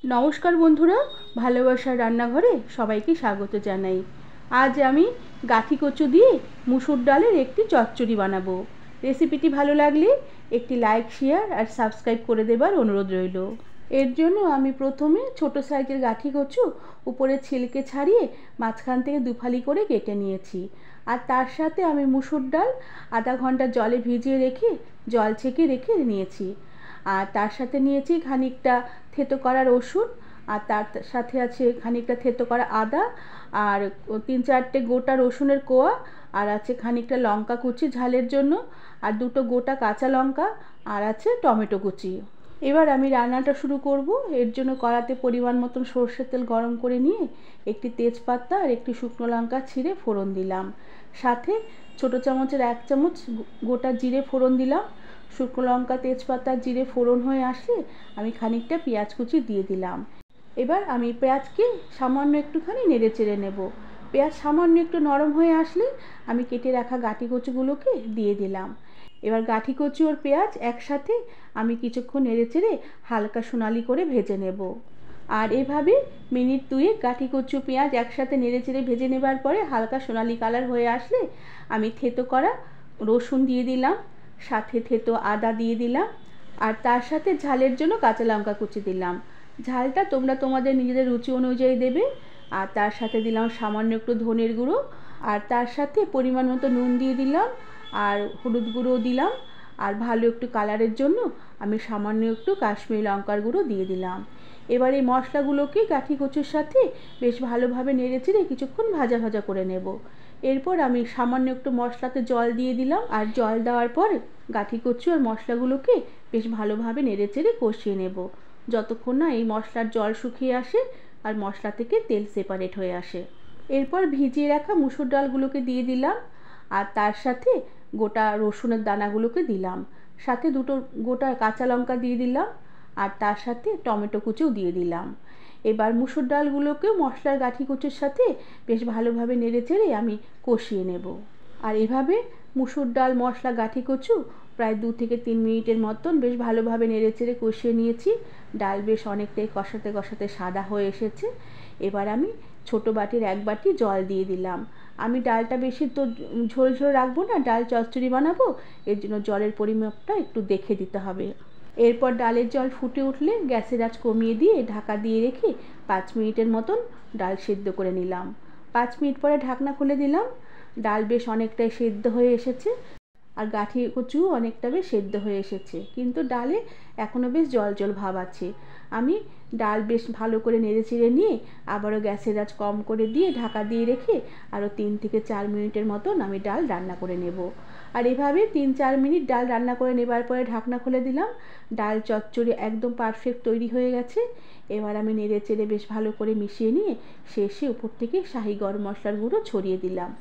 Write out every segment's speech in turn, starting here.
নমস্কার বন্ধুরা, ভালোবাসার রান্নাঘরে সবাইকে স্বাগত জানাই। আজ আমি গাঠি কচু দিয়ে মুসুর ডালের একটি চচ্চড়ি বানাবো। রেসিপিটি ভালো লাগলে একটি লাইক, শেয়ার আর সাবস্ক্রাইব করে দেবার অনুরোধ রইল। এর জন্য আমি প্রথমে ছোট সাইজের গাঠি কচু উপরে ছিলকে ছাড়িয়ে মাঝখান থেকে দুফালি করে কেটে নিয়েছি। আর তার সাথে আমি মুসুর ডাল আধা ঘন্টা জলে ভিজিয়ে রেখে জল ছেঁকে রেখে নিয়েছি। আর তার সাথে নিয়েছি খানিকটা থেতো করা রসুন, আর তার সাথে আছে খানিকটা থেতো করা আদা, আর 3-4টে গোটা রসুনের কোয়া, আর আছে খানিকটা লঙ্কা কুচি ঝালের জন্য, আর 2টো গোটা কাঁচা লঙ্কা, আর আছে টমেটো কুচি। এবার আমি রান্নাটা শুরু করব। এর জন্য কড়াতে পরিমাণ মতন সর্ষের তেল গরম করে নিয়ে একটি তেজপাতা আর একটি শুকনো লঙ্কা ছিঁড়ে ফোড়ন দিলাম। সাথে ছোটো চামচের 1 চামচ গোটা জিরে ফোড়ন দিলাম। শুকনো লঙ্কা, তেজপাতা, জিরে ফোড়ন হয়ে আসলে আমি খানিকটা পেঁয়াজ কুচি দিয়ে দিলাম। এবার আমি পেঁয়াজকে সামান্য একটুখানি নেড়ে চেড়ে নেব। পেঁয়াজ সামান্য একটু নরম হয়ে আসলে আমি কেটে রাখা গাঠি কচুগুলোকে দিয়ে দিলাম। এবার গাঠি কচু আর পেঁয়াজ একসাথে আমি কিছুক্ষণ নেড়ে চেড়ে হালকা সোনালি করে ভেজে নেব। আর এভাবে মিনিট 2 গাঠি কচু পেঁয়াজ একসাথে নেড়ে চেড়ে ভেজে নেবার পরে হালকা সোনালি কালার হয়ে আসলে আমি থেতো করা রসুন দিয়ে দিলাম, সাথে থেতো আদা দিয়ে দিলাম, আর তার সাথে ঝালের জন্য কাঁচা লঙ্কা কুচি দিলাম। ঝালটা তোমরা তোমাদের নিজেদের রুচি অনুযায়ী দেবে। আর তার সাথে দিলাম সামান্য একটু ধনের গুঁড়ো, আর তার সাথে পরিমাণ মতো নুন দিয়ে দিলাম, আর হলুদ গুঁড়ো দিলাম, আর ভালো একটু কালারের জন্য আমি সামান্য একটু কাশ্মীরি লঙ্কার গুঁড়ো দিয়ে দিলাম। এবার এই মশলাগুলোকে গাঠি কচুর সাথে বেশ ভালোভাবে নেড়ে চেড়ে কিছুক্ষণ ভাজা ভাজা করে নেব। এরপর আমি সামান্য একটু মশলাতে জল দিয়ে দিলাম, আর জল দেওয়ার পর গাঠি কচু আর মশলাগুলোকে বেশ ভালোভাবে নেড়ে চেড়ে কষিয়ে নেব, যতক্ষণ না এই মশলার জল শুকিয়ে আসে আর মশলা থেকে তেল সেপারেট হয়ে আসে। এরপর ভিজিয়ে রাখা মুসুর ডালগুলোকে দিয়ে দিলাম, আর তার সাথে গোটা রসুনের দানাগুলোকে দিলাম, সাথে 2টো গোটা কাঁচা লঙ্কা দিয়ে দিলাম, আর তার সাথে টমেটো কুচিও দিয়ে দিলাম। এবার মুসুর ডালগুলোকে মশলার গাঠি কচুর সাথে বেশ ভালোভাবে নেড়ে চেড়ে আমি কষিয়ে নেব। আর এভাবে মুসুর ডাল, মশলা, গাঠি কচু প্রায় 2 থেকে 3 মিনিটের মতন বেশ ভালোভাবে নেড়ে চেড়ে কষিয়ে নিয়েছি। ডাল বেশ অনেকটাই কষাতে কষাতে সাদা হয়ে এসেছে। এবার আমি ছোটো বাটির 1 বাটি জল দিয়ে দিলাম। আমি ডালটা বেশি তো ঝোল ঝোল রাখবো না, ডাল চচ্চড়ি বানাবো, এর জন্য জলের পরিমাপটা একটু দেখে দিতে হবে। এরপর ডালের জল ফুটে উঠলে গ্যাসের আঁচ কমিয়ে দিয়ে ঢাকা দিয়ে রেখে 5 মিনিটের মতন ডাল সেদ্ধ করে নিলাম। 5 মিনিট পরে ঢাকনা খুলে দিলাম। ডাল বেশ অনেকটাই সেদ্ধ হয়ে এসেছে, আর গাঠি কচুও অনেকটা বেশ সেদ্ধ হয়ে এসেছে, কিন্তু ডালে এখনও বেশ জল জল ভাব আছে। আমি ডাল বেশ ভালো করে নেড়ে চেড়ে নিয়ে আবারও গ্যাসের আঁচ কম করে দিয়ে ঢাকা দিয়ে রেখে আরও 3 থেকে 4 মিনিটের মতন আমি ডাল রান্না করে নেব। আর এভাবে 3-4 মিনিট ডাল রান্না করে নেবার পরে ঢাকনা খুলে দিলাম। ডাল চচ্চড়ি একদম পারফেক্ট তৈরি হয়ে গেছে। এবার আমি নেড়ে চেড়ে বেশ ভালো করে মিশিয়ে নিয়ে শেষে উপর থেকে শাহি গরম মশলার গুঁড়ো ছড়িয়ে দিলাম।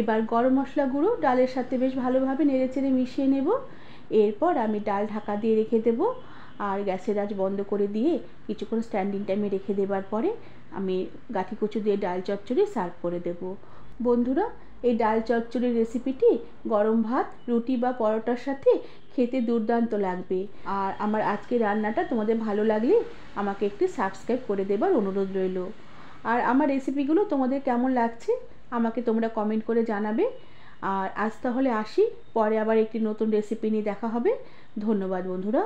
এবার গরম মশলা গুঁড়ো ডালের সাথে বেশ ভালোভাবে নেড়ে চেড়ে মিশিয়ে নেব। এরপর আমি ডাল ঢাকা দিয়ে রেখে দেব, আর গ্যাসের আঁচ বন্ধ করে দিয়ে কিছুক্ষণ স্ট্যান্ডিং টাইমে রেখে দেবার পরে আমি গাঠি কচু দিয়ে ডাল চচ্চড়ি সার্ভ করে দেব। বন্ধুরা, এই ডাল চচ্চড়ির রেসিপিটি গরম ভাত, রুটি বা পরোটার সাথে খেতে দুর্দান্ত লাগবে। আর আমার আজকের রান্নাটা তোমাদের ভালো লাগলে আমাকে একটু সাবস্ক্রাইব করে দেবার অনুরোধ রইল। আর আমার রেসিপিগুলো তোমাদের কেমন লাগছে আমাকে তোমরা কমেন্ট করে জানাবে। আর আজ তাহলে আসি, পরে আবার একটি নতুন রেসিপি নিয়ে দেখা হবে। ধন্যবাদ বন্ধুরা।